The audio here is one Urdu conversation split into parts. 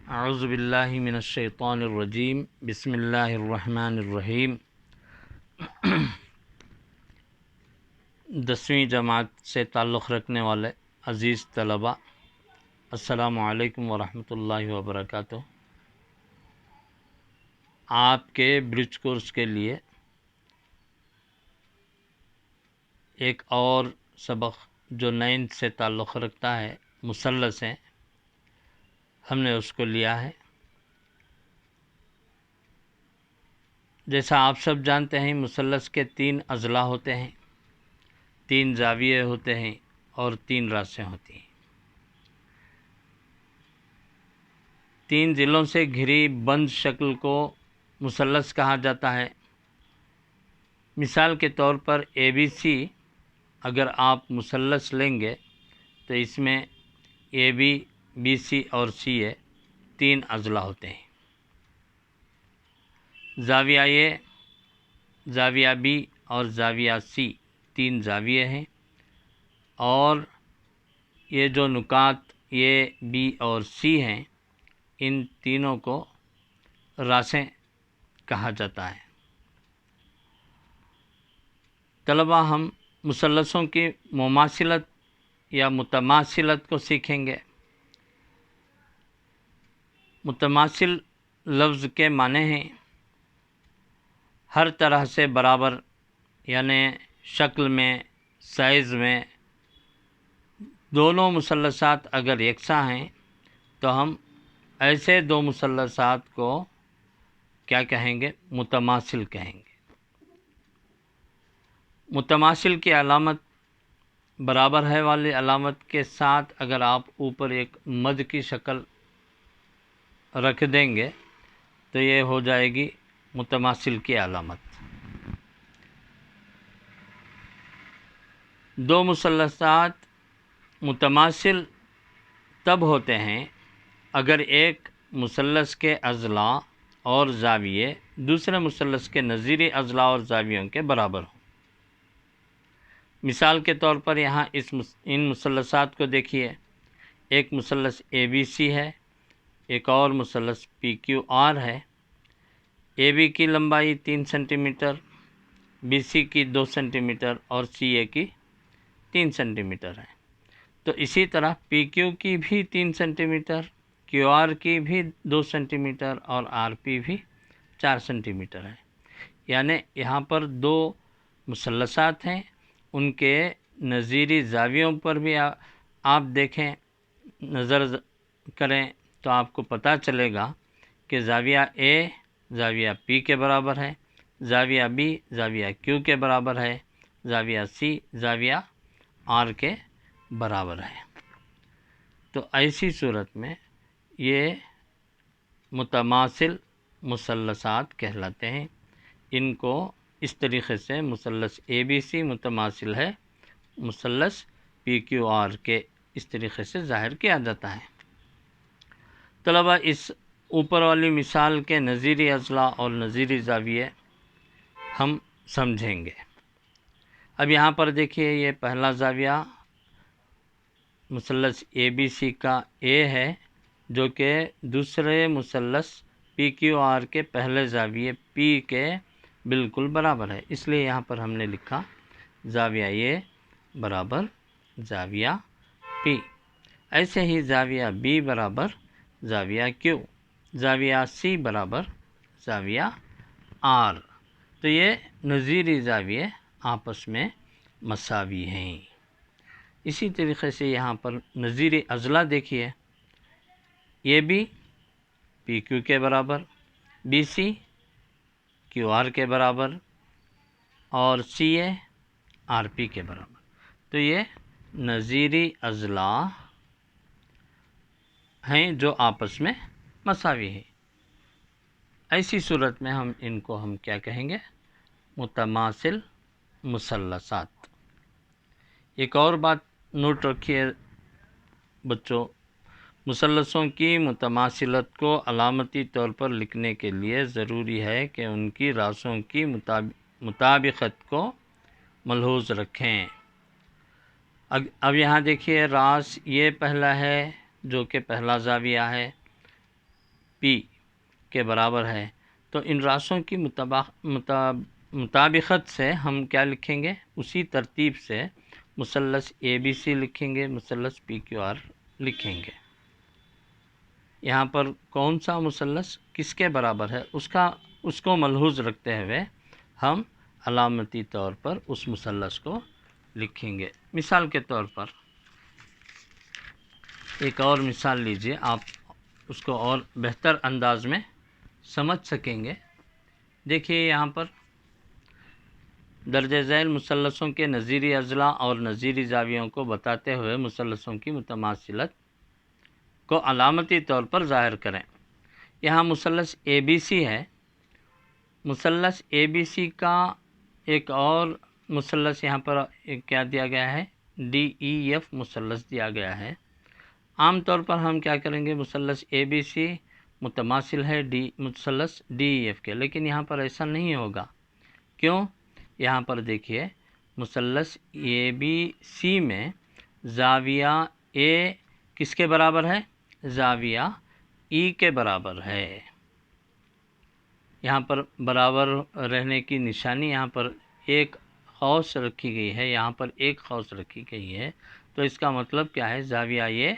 اعوذ باللہ من الشیطان الرجیم بسم اللہ الرحمن الرحیم۔ 10ویں جماعت سے تعلق رکھنے والے عزیز طلباء، السلام علیکم ورحمۃ اللہ وبرکاتہ۔ آپ کے برج کورس کے لیے ایک اور سبق جو 9 سے تعلق رکھتا ہے مثلث ہے، ہم نے اس کو لیا ہے۔ جیسا آپ سب جانتے ہیں، مثلث کے 3 اضلاع ہوتے ہیں، 3 زاویے ہوتے ہیں اور 3 راسیں ہوتی ہیں۔ 3 ضلعوں سے گھری بند شکل کو مثلث کہا جاتا ہے۔ مثال کے طور پر ABC اگر آپ مثلث لیں گے تو اس میں AB، BC اور CA 3 اضلاع ہوتے ہیں۔ زاویہ A، زاویہ B اور زاویہ C 3 زاویے ہیں، اور یہ جو نکات A، B اور C ہیں، ان تینوں کو راسیں کہا جاتا ہے۔ طلباء، ہم مثلثوں کی مماثلت یا متماثلت کو سیکھیں گے۔ متماثل لفظ کے معنی ہیں ہر طرح سے برابر، یعنی شکل میں، سائز میں۔ دونوں مثلثات اگر یکساں ہیں تو ہم ایسے 2 مثلثات کو کیا کہیں گے؟ متماثل کہیں گے۔ متماثل کی علامت برابر ہے والی علامت کے ساتھ اگر آپ اوپر ایک مد کی شکل رکھ دیں گے تو یہ ہو جائے گی متماثل کی علامت۔ 2 مثلثات متماثل تب ہوتے ہیں اگر ایک مثلث کے اضلاع اور زاویے دوسرے مثلث کے نظیری اضلاع اور زاویوں کے برابر ہوں۔ مثال کے طور پر یہاں ان مثلثات کو دیکھیے۔ ایک مثلث ABC ہے، ایک اور مثلث PQR ہے۔ AB کی لمبائی 3 سینٹی میٹر، BC کی 2 سینٹی میٹر اور CA کی 3 سینٹی میٹر ہے۔ تو اسی طرح PQ کی بھی 3 سینٹی میٹر، QR کی بھی 2 سینٹی میٹر اور RP بھی 4 سینٹی میٹر ہے۔ یعنی یہاں پر 2 مثلثات ہیں، ان کے نظیری زاویوں پر بھی آپ دیکھیں، نظر کریں تو آپ کو پتہ چلے گا کہ زاویہ A زاویہ P کے برابر ہے، زاویہ B زاویہ Q کے برابر ہے، زاویہ C زاویہ R کے برابر ہے۔ تو ایسی صورت میں یہ متماثل مثلثات کہلاتے ہیں۔ ان کو اس طریقے سے مثلث ABC متماثل ہے مثلث PQR کے، اس طریقے سے ظاہر کیا جاتا ہے۔ طلباء، اس اوپر والی مثال کے نظیری اضلاع اور نظیری زاویے ہم سمجھیں گے۔ اب یہاں پر دیکھیے، یہ پہلا زاویہ مثلث ABC کا A ہے، جو کہ دوسرے مثلث PQR کے پہلے زاویے P کے بالکل برابر ہے، اس لیے یہاں پر ہم نے لکھا زاویہ A برابر زاویہ P۔ ایسے ہی زاویہ B برابر زاویہ Q، زاویہ C برابر زاویہ R۔ تو یہ نظیری زاویے آپس میں مساوی ہیں۔ اسی طریقے سے یہاں پر نظیری اضلاع دیکھیے، یہ بھی PQ کے برابر، BC QR کے برابر اور CA RP کے برابر۔ تو یہ نظیری اضلاع ہیں جو آپس میں مساوی ہیں۔ ایسی صورت میں ان کو ہم کیا کہیں گے؟ متماثل مثلثات۔ ایک اور بات نوٹ رکھیے بچوں، مثلثوں کی متماثلت کو علامتی طور پر لکھنے کے لیے ضروری ہے کہ ان کی راسوں کی مطابقت کو ملحوظ رکھیں۔ اب یہاں دیکھیے، راس یہ پہلا ہے جو کہ پہلا زاویہ ہے، پی کے برابر ہے، تو ان راسوں کی مطابقت سے ہم کیا لکھیں گے؟ اسی ترتیب سے مثلث اے بی سی لکھیں گے، مثلث پی کیو آر لکھیں گے۔ یہاں پر کون سا مثلث کس کے برابر ہے اس کو ملحوظ رکھتے ہوئے ہم علامتی طور پر اس مثلث کو لکھیں گے۔ مثال کے طور پر ایک اور مثال لیجئے، آپ اس کو اور بہتر انداز میں سمجھ سکیں گے۔ دیکھیے یہاں پر درجہ ذیل مثلثوں کے نظیری اضلاع اور نظیری زاویوں کو بتاتے ہوئے مثلثوں کی متماثلت کو علامتی طور پر ظاہر کریں۔ یہاں مثلث اے بی سی ہے، مثلث اے بی سی کا ایک اور مثلث یہاں پر کیا دیا گیا ہے؟ ڈی ای ایف مثلث دیا گیا ہے۔ عام طور پر ہم کیا کریں گے؟ مثلث اے بی سی متماثل ہے مثلث ڈی ای ایف کے، لیکن یہاں پر ایسا نہیں ہوگا۔ کیوں؟ یہاں پر دیکھیے مثلث اے بی سی میں زاویہ اے کس کے برابر ہے؟ زاویہ ای کے برابر ہے۔ یہاں پر برابر رہنے کی نشانی یہاں پر ایک قوس رکھی گئی ہے، یہاں پر ایک قوس رکھی گئی ہے، تو اس کا مطلب کیا ہے؟ زاویہ اے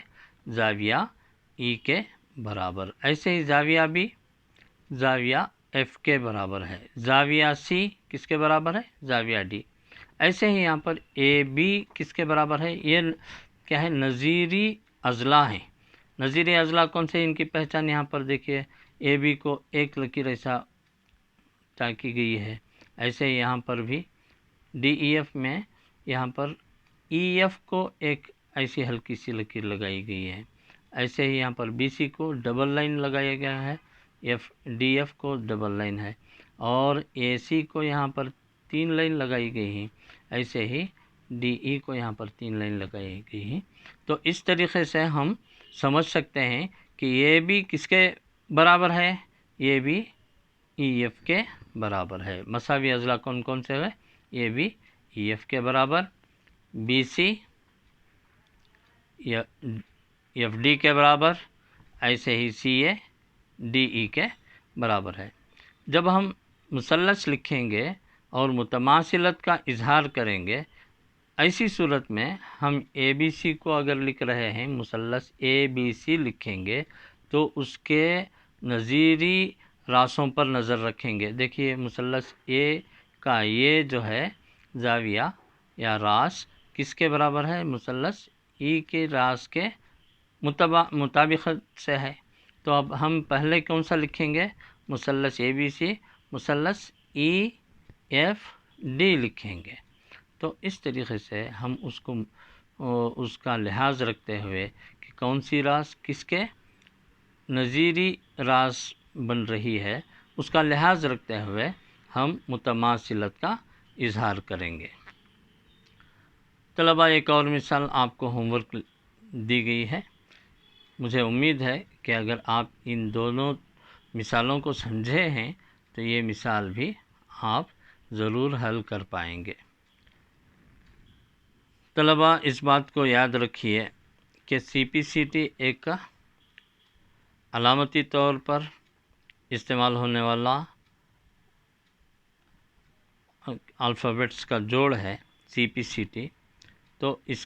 زاویہ ای کے برابر۔ ایسے ہی زاویہ بی زاویہ ایف کے برابر ہے، زاویہ سی کس کے برابر ہے؟ زاویہ ڈی۔ ایسے ہی یہاں پر اے بی کس کے برابر ہے؟ یہ کیا ہے؟ نظیری اضلاع ہیں۔ نظیری اضلاع کون سے؟ ان کی پہچان یہاں پر دیکھیے، اے بی کو ایک لکیر ایسا کی گئی ہے، ایسے ہی یہاں پر بھی ڈی ای ایف میں یہاں پر ای ایف کو ایک ایسی ہلکی سی لکیر لگائی گئی ہے، ایسے ہی یہاں پر بی سی کو ڈبل لائن لگایا گیا ہے، ڈی ایف کو ڈبل لائن ہے، اور اے سی کو یہاں پر 3 لائن لگائی گئی ہیں، ایسے ہی ڈی ای کو یہاں پر 3 لائن لگائی گئی ہیں۔ تو اس طریقے سے ہم سمجھ سکتے ہیں کہ یہ بھی کس کے برابر ہے؟ یہ بھی ای ایف کے برابر ہے۔ مساوی اضلاع کون کون سے ہوئے؟ یہ بھی ای ایف کے برابر، بی سی ایف ڈی کے برابر، ایسے ہی سی اے ڈی ای کے برابر ہے۔ جب ہم مثلث لکھیں گے اور متماثلت کا اظہار کریں گے، ایسی صورت میں ہم اے بی سی کو اگر لکھ رہے ہیں، مثلث اے بی سی لکھیں گے تو اس کے نظیری راسوں پر نظر رکھیں گے۔ دیکھیے مثلث اے کا یہ جو ہے زاویہ یا راس کس کے برابر ہے؟ مثلث ای کے راس کے مطابقت سے ہے، تو اب ہم پہلے کون سا لکھیں گے؟ مثلث اے بی سی مثلث ای ایف ڈی لکھیں گے۔ تو اس طریقے سے ہم اس کا لحاظ رکھتے ہوئے کہ کون سی راس کس کے نظیری راس بن رہی ہے، اس کا لحاظ رکھتے ہوئے ہم متماثلت کا اظہار کریں گے۔ طلباء ایک اور مثال آپ کو ہوم ورک دی گئی ہے۔ مجھے امید ہے کہ اگر آپ ان دونوں مثالوں کو سمجھے ہیں تو یہ مثال بھی آپ ضرور حل کر پائیں گے۔ طلباء اس بات کو یاد رکھیے کہ سی پی سی ٹی ایک علامتی طور پر استعمال ہونے والا الفابیٹس کا جوڑ ہے، سی پی سی ٹی، تو اس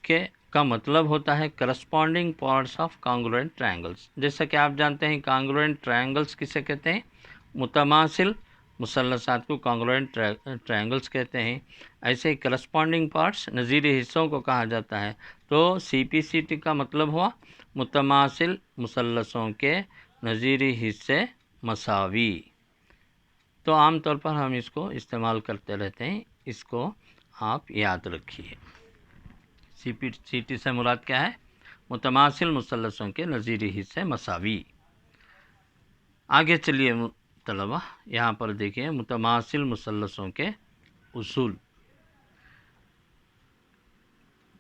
کا مطلب ہوتا ہے corresponding parts of congruent triangles. جیسا کہ آپ جانتے ہیں کانگروئنٹ ٹرائنگلز کسے کہتے ہیں؟ متماثل مثلثات کو کانگروئنٹ ٹرائنگلز کہتے ہیں۔ ایسے ہی کرسپونڈنگ پارٹس نظیری حصوں کو کہا جاتا ہے۔ تو سی پی سی ٹی کا مطلب ہوا متماثل مثلثوں کے نظیری حصے مساوی۔ تو عام طور پر ہم اس کو استعمال کرتے رہتے ہیں، اس کو آپ یاد رکھیے۔ سی پی سی ٹی سے مراد کیا ہے؟ متماثل مثلثوں کے نظیری حصے مساوی۔ آگے چلیے طلبہ، یہاں پر دیکھیں متماثل مثلثوں کے اصول۔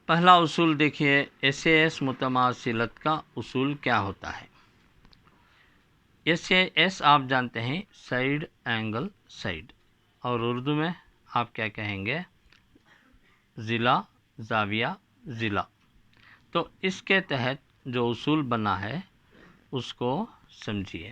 پہلا اصول دیکھیے، ایس اے ایس متماثلت کا اصول کیا ہوتا ہے؟ ایس اے ایس آپ جانتے ہیں سائیڈ اینگل سائیڈ، اور اردو میں آپ کیا کہیں گے؟ ضلع زاویہ ضلع۔ تو اس کے تحت جو اصول بنا ہے اس کو سمجھیے۔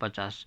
50।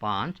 5,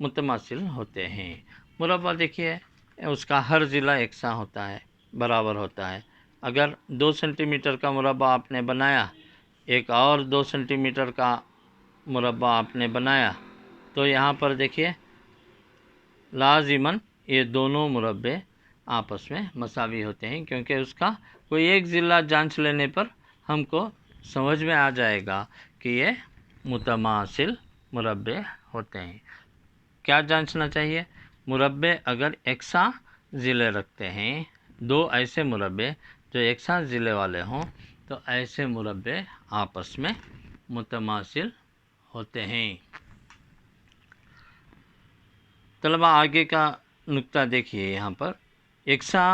متماثل ہوتے ہیں۔ مربع دیکھیے اس کا ہر ضلع یکساں ہوتا ہے، برابر ہوتا ہے۔ اگر 2 سینٹی میٹر کا مربع آپ نے بنایا، ایک اور 2 سینٹی میٹر کا مربع آپ نے بنایا، تو یہاں پر دیکھیے لازماً یہ دونوں مربع آپس میں مساوی ہوتے ہیں، کیونکہ اس کا کوئی ایک ضلع جانچ لینے پر ہم کو سمجھ میں آ جائے گا کہ یہ متماثل مربع ہوتے ہیں۔ کیا جانچنا چاہیے؟ مربع اگر یکساں ضلع رکھتے ہیں، 2 ایسے مربع جو یکساں ضلع والے ہوں، تو ایسے مربع آپس میں متماثل ہوتے ہیں۔ طلبہ آگے کا نقطہ دیکھیے یہاں پر، یکساں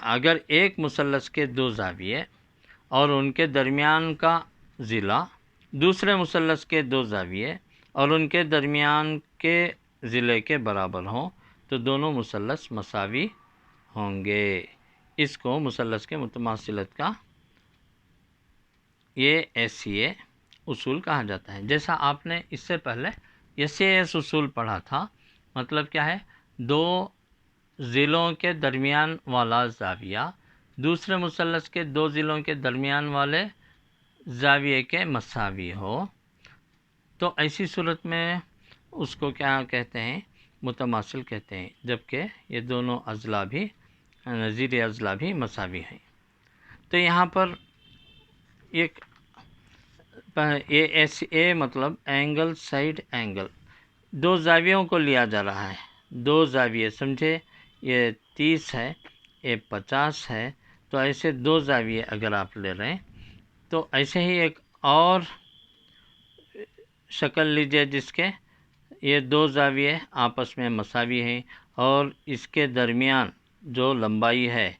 اگر ایک مثلث کے 2 زاویے اور ان کے درمیان کا ضلع دوسرے مثلث کے 2 زاویے اور ان کے درمیان کے ضلع کے برابر ہوں، تو دونوں مثلث مساوی ہوں گے۔ اس کو مثلث کے متماثلت کا یہ SCA اصول کہا جاتا ہے۔ جیسا آپ نے اس سے پہلے SAS اصول پڑھا تھا، مطلب کیا ہے؟ 2 ضلعوں کے درمیان والا زاویہ دوسرے مثلث کے 2 ضلعوں کے درمیان والے زاویے کے مساوی ہو، تو ایسی صورت میں اس کو کیا کہتے ہیں؟ متماثل کہتے ہیں، جبکہ یہ دونوں اضلاع بھی نظیر اضلاع بھی مساوی ہیں۔ تو یہاں پر ایک ASA مطلب اینگل سائڈ اینگل، 2 زاویوں کو لیا جا رہا ہے، 2 زاویے سمجھے، یہ 30 ہے، یہ 50 ہے، تو ایسے 2 زاویے اگر آپ لے رہے ہیں، تو ایسے ہی ایک اور شکل لیجئے جس کے یہ 2 زاویے آپس میں مساوی ہیں اور اس کے درمیان جو لمبائی ہے،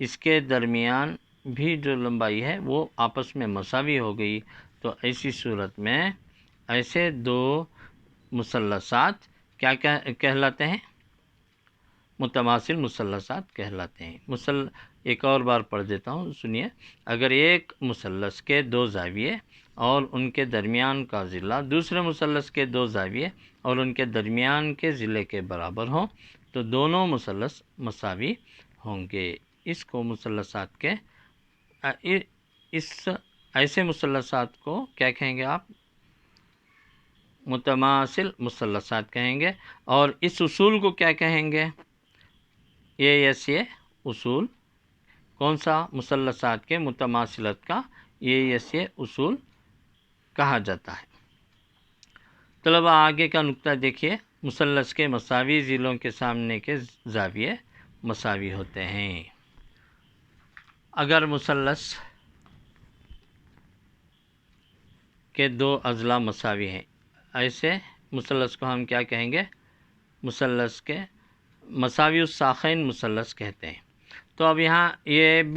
اس کے درمیان بھی جو لمبائی ہے وہ آپس میں مساوی ہو گئی، تو ایسی صورت میں ایسے 2 مثلثات کیا کہلاتے ہیں؟ متماثل مثلثات کہلاتے ہیں۔ ایک اور بار پڑھ دیتا ہوں، سنیے۔ اگر ایک مثلث کے 2 زاویے اور ان کے درمیان کا ضلع دوسرے مثلث کے 2 زاویے اور ان کے درمیان کے ضلع کے برابر ہوں، تو دونوں مثلث مساوی ہوں گے۔ اس کو مثلثات کے ایسے مثلثات کو کیا کہیں گے آپ؟ متماثل مثلثات کہیں گے۔ اور اس اصول کو کیا کہیں گے؟ یہ اصول کون سا؟ مثلثات کے متماثلت کا یہ اصول کہا جاتا ہے۔ طلبہ آگے کا نقطہ دیکھیے، مثلث کے مساوی ضلعوں کے سامنے کے زاویے مساوی ہوتے ہیں۔ اگر مثلث کے 2 اضلاع مساوی ہیں، ایسے مثلث کو ہم کیا کہیں گے؟ مثلث کے مساوی الساقین مثلث کہتے ہیں۔ تو اب یہاں AB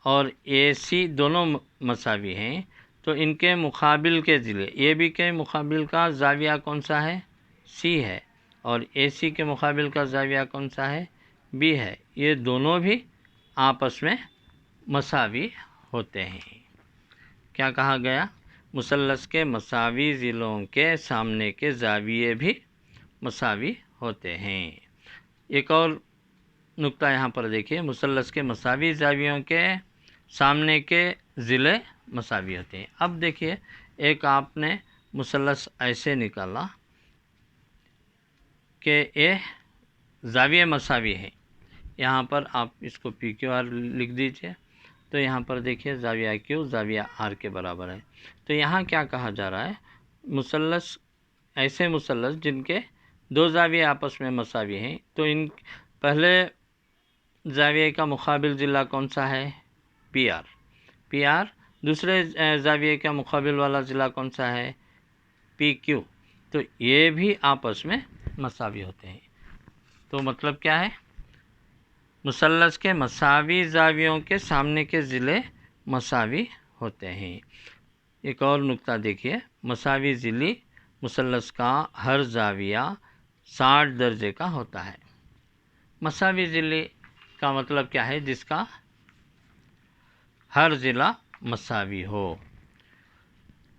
اور AC دونوں مساوی ہیں، تو ان کے مقابل کے ضلع، AB کے مقابل کا زاویہ کون سا ہے؟ C ہے، اور AC کے مقابل کا زاویہ کون سا ہے؟ B ہے۔ یہ دونوں بھی آپس میں مساوی ہوتے ہیں۔ کیا کہا گیا؟ مثلث کے مساوی ضلعوں کے سامنے کے زاویے بھی مساوی ہوتے ہیں۔ ایک اور نقطہ یہاں پر دیکھیے، مثلث کے مساوی زاویوں کے سامنے کے ضلع مساوی ہوتے ہیں۔ اب دیکھیے، ایک آپ نے مثلث ایسے نکالا کہ یہ زاویے مساوی ہیں، یہاں پر آپ اس کو PQR لکھ دیجئے، تو یہاں پر دیکھیے زاویہ Q زاویہ R کے برابر ہے۔ تو یہاں کیا کہا جا رہا ہے؟ ایسے مثلث جن کے 2 زاویے آپس میں مساوی ہیں، تو ان پہلے زاویے کا مقابل ضلع کون سا ہے؟ PR۔ دوسرے زاویے کا مقابل والا ضلع کون سا ہے؟ PQ۔ تو یہ بھی آپس میں مساوی ہوتے ہیں۔ تو مطلب کیا ہے؟ مثلث کے مساوی زاویوں کے سامنے کے ضلع مساوی ہوتے ہیں۔ ایک اور نقطہ دیکھیے، مساوی ضلعی مثلث کا ہر زاویہ 60 درجے کا ہوتا ہے۔ مساوی ضلعی کا مطلب کیا ہے؟ جس کا ہر ضلع مساوی ہو۔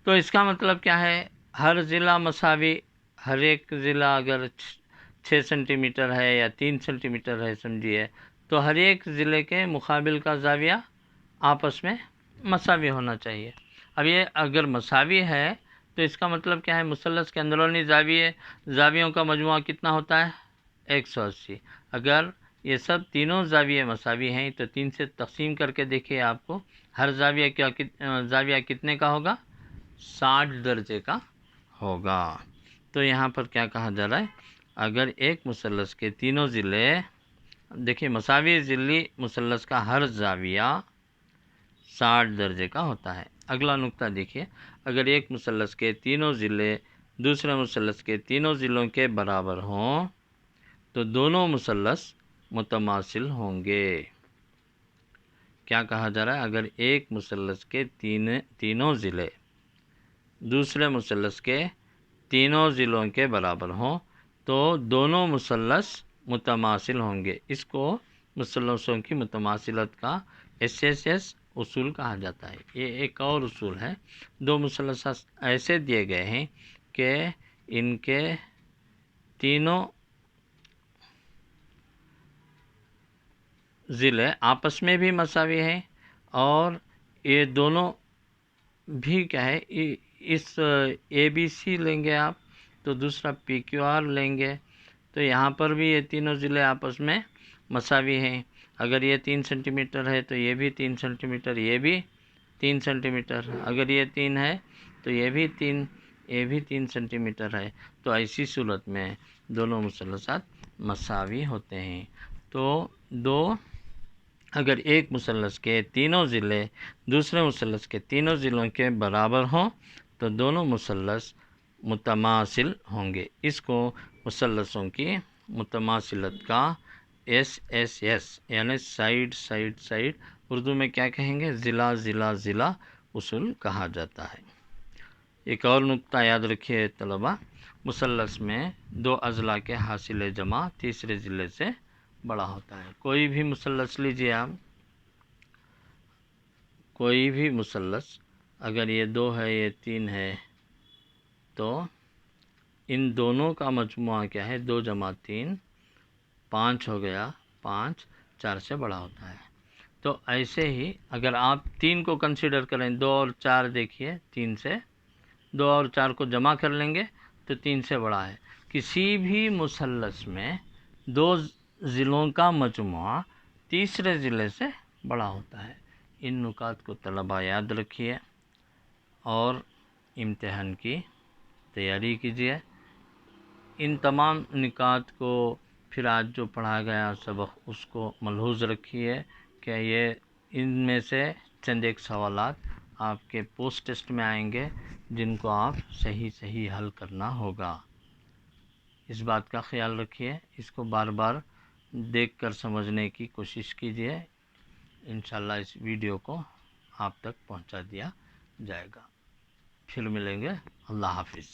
تو اس کا مطلب کیا ہے؟ ہر ضلع مساوی، ہر ایک ضلع اگر 6 سینٹی میٹر ہے یا 3 سینٹی میٹر ہے سمجھیے، تو ہر ایک ضلع کے مقابل کا زاویہ آپس میں مساوی ہونا چاہیے۔ اب یہ اگر مساوی ہے تو اس کا مطلب کیا ہے؟ مثلث کے اندرونی زاویوں کا مجموعہ کتنا ہوتا ہے؟ 180۔ اگر یہ سب تینوں زاویے مساوی ہیں تو 3 سے تقسیم کر کے دیکھیے، آپ کو ہر زاویہ کتنے کا ہوگا؟ 60 درجے کا ہوگا۔ تو یہاں پر کیا کہا جا رہا ہے؟ اگر ایک مثلث کے تینوں ضلع، دیکھیے مساوی ضلعی مثلث کا ہر زاویہ 60 درجے کا ہوتا ہے۔ اگلا نقطہ دیکھیے، اگر ایک مثلث کے تینوں ضلع دوسرے مثلث کے تینوں ضلعوں کے برابر ہوں تو دونوں مثلث متماثل ہوں گے۔ کیا کہا جا رہا ہے؟ اگر ایک مثلث کے تینوں ضلع دوسرے مثلث کے تینوں ضلعوں کے برابر ہوں تو دونوں مثلث متماثل ہوں گے۔ اس کو مثلثوں کی متماثلت کا SSS اصول کہا جاتا ہے۔ یہ ایک اور اصول ہے۔ دو مثلث ایسے دیے گئے ہیں کہ ان کے تینوں ضلع آپس میں بھی مساوی ہیں اور یہ دونوں بھی کیا ہے، اس ABC لیں گے آپ تو دوسرا PQR لیں گے تو یہاں پر بھی یہ تینوں ضلع آپس میں مساوی ہیں۔ اگر یہ 3 سینٹی میٹر ہے تو یہ بھی 3 سینٹی میٹر، یہ بھی 3 سینٹی میٹر، اگر یہ 3 ہے تو یہ بھی 3 سینٹی میٹر ہے۔ تو ایسی صورت میں دونوں مثلثات مساوی ہوتے ہیں۔ تو اگر ایک مثلث کے تینوں ضلع دوسرے مثلث کے تینوں ضلعوں کے برابر ہوں تو دونوں مثلث متماثل ہوں گے۔ اس کو مثلثوں کی متماثلت کا SSS یعنی سائڈ اردو میں کیا کہیں گے؟ ضلع اصول کہا جاتا ہے۔ ایک اور نقطہ یاد رکھیے طلبہ، مثلث میں 2 اضلاع کے حاصل جمع تیسرے ضلع سے بڑا ہوتا ہے۔ کوئی بھی مثلث لیجیے آپ، کوئی بھی مثلث اگر یہ 2 ہے یہ 3 ہے تو ان دونوں کا مجموعہ کیا ہے؟ 2 جمع 3 5 ہو گیا، 5 4 سے بڑا ہوتا ہے۔ تو ایسے ہی اگر آپ 3 کو کنسیڈر کریں، 2 اور 4 دیکھیے، 3 سے 2 اور 4 کو جمع کر لیں گے تو 3 سے بڑا ہے۔ کسی بھی مثلث میں 2 ضلعوں کا مجموعہ تیسرے ضلع سے بڑا ہوتا ہے۔ ان نکات کو طلبہ یاد رکھیے اور امتحان کی تیاری کیجیے۔ ان تمام نکات کو پھر آج جو پڑھا گیا سبق اس کو ملحوظ رکھیے کہ یہ ان میں سے چند ایک سوالات آپ کے پوسٹ ٹیسٹ میں آئیں گے جن کو آپ صحیح حل کرنا ہوگا۔ اس بات کا خیال رکھیے، اس کو بار بار دیکھ کر سمجھنے کی کوشش کیجیے۔ انشاءاللہ اس ویڈیو کو آپ تک پہنچا دیا جائے گا۔ پھر ملیں گے۔ اللہ حافظ۔